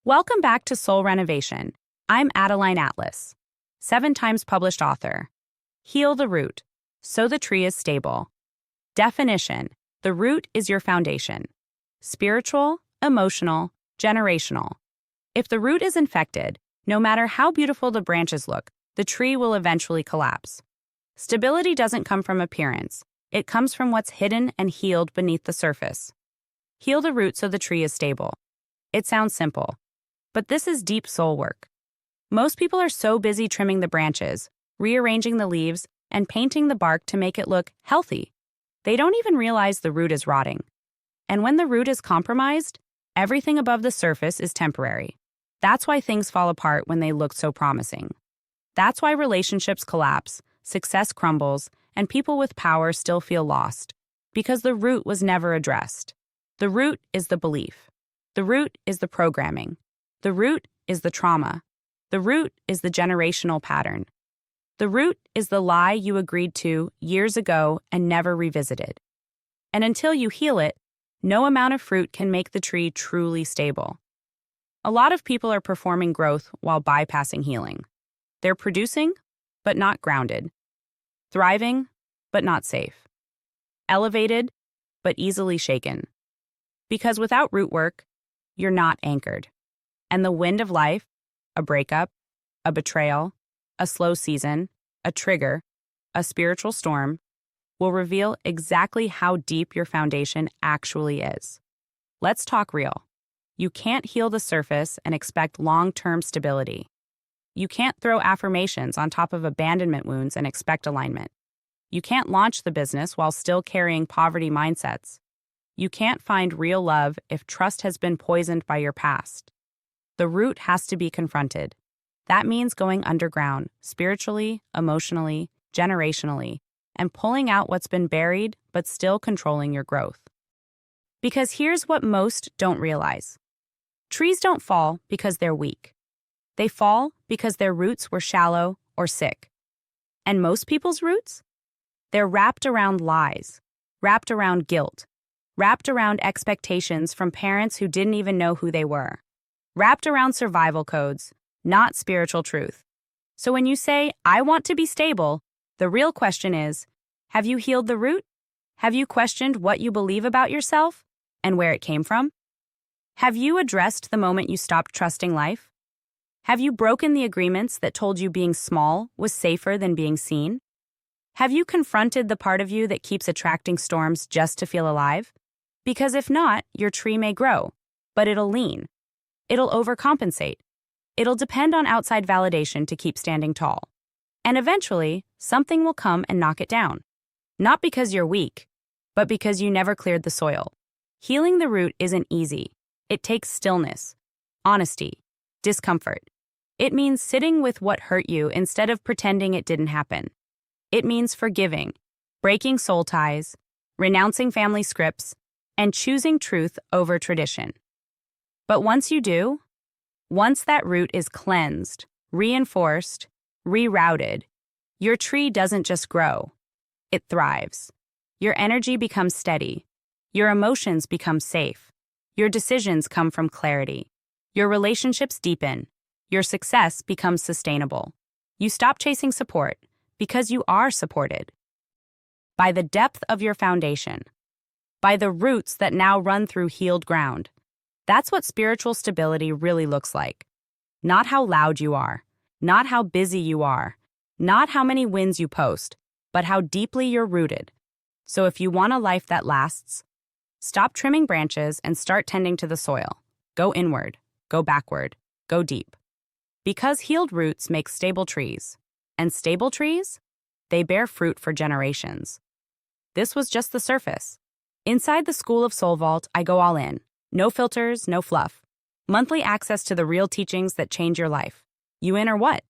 Welcome back to Soul Renovation. I'm Adeline Atlas, 7 times published author. Heal the root, so the tree is stable. Definition: the root is your foundation. Spiritual, emotional, generational. If the root is infected, no matter how beautiful the branches look, the tree will eventually collapse. Stability doesn't come from appearance. It comes from what's hidden and healed beneath the surface. Heal the root so the tree is stable. It sounds simple, but this is deep soul work. Most people are so busy trimming the branches, rearranging the leaves, and painting the bark to make it look healthy. They don't even realize the root is rotting. And when the root is compromised, everything above the surface is temporary. That's why things fall apart when they look so promising. That's why relationships collapse, success crumbles, and people with power still feel lost. Because the root was never addressed. The root is the belief. The root is the programming. The root is the trauma. The root is the generational pattern. The root is the lie you agreed to years ago and never revisited. And until you heal it, no amount of fruit can make the tree truly stable. A lot of people are performing growth while bypassing healing. They're producing, but not grounded. Thriving, but not safe. Elevated, but easily shaken. Because without root work, you're not anchored. And the wind of life, a breakup, a betrayal, a slow season, a trigger, a spiritual storm, will reveal exactly how deep your foundation actually is. Let's talk real. You can't heal the surface and expect long-term stability. You can't throw affirmations on top of abandonment wounds and expect alignment. You can't launch the business while still carrying poverty mindsets. You can't find real love if trust has been poisoned by your past. The root has to be confronted. That means going underground, spiritually, emotionally, generationally, and pulling out what's been buried but still controlling your growth. Because here's what most don't realize. Trees don't fall because they're weak. They fall because their roots were shallow or sick. And most people's roots? They're wrapped around lies, wrapped around guilt, wrapped around expectations from parents who didn't even know who they were, wrapped around survival codes, not spiritual truth. So when you say, I want to be stable, the real question is, have you healed the root? Have you questioned what you believe about yourself and where it came from? Have you addressed the moment you stopped trusting life? Have you broken the agreements that told you being small was safer than being seen? Have you confronted the part of you that keeps attracting storms just to feel alive? Because if not, your tree may grow, but it'll lean. It'll overcompensate. It'll depend on outside validation to keep standing tall. And eventually, something will come and knock it down. Not because you're weak, but because you never cleared the soil. Healing the root isn't easy. It takes stillness, honesty, discomfort. It means sitting with what hurt you instead of pretending it didn't happen. It means forgiving, breaking soul ties, renouncing family scripts, and choosing truth over tradition. But once you do, once that root is cleansed, reinforced, rerouted, your tree doesn't just grow, it thrives. Your energy becomes steady. Your emotions become safe. Your decisions come from clarity. Your relationships deepen. Your success becomes sustainable. You stop chasing support because you are supported. By the depth of your foundation. By the roots that now run through healed ground. That's what spiritual stability really looks like. Not how loud you are, not how busy you are, not how many wins you post, but how deeply you're rooted. So if you want a life that lasts, stop trimming branches and start tending to the soil. Go inward, go backward, go deep. Because healed roots make stable trees. And stable trees? They bear fruit for generations. This was just the surface. Inside the School of Soul Vault, I go all in. No filters, no fluff. Monthly access to the real teachings that change your life. You in or what?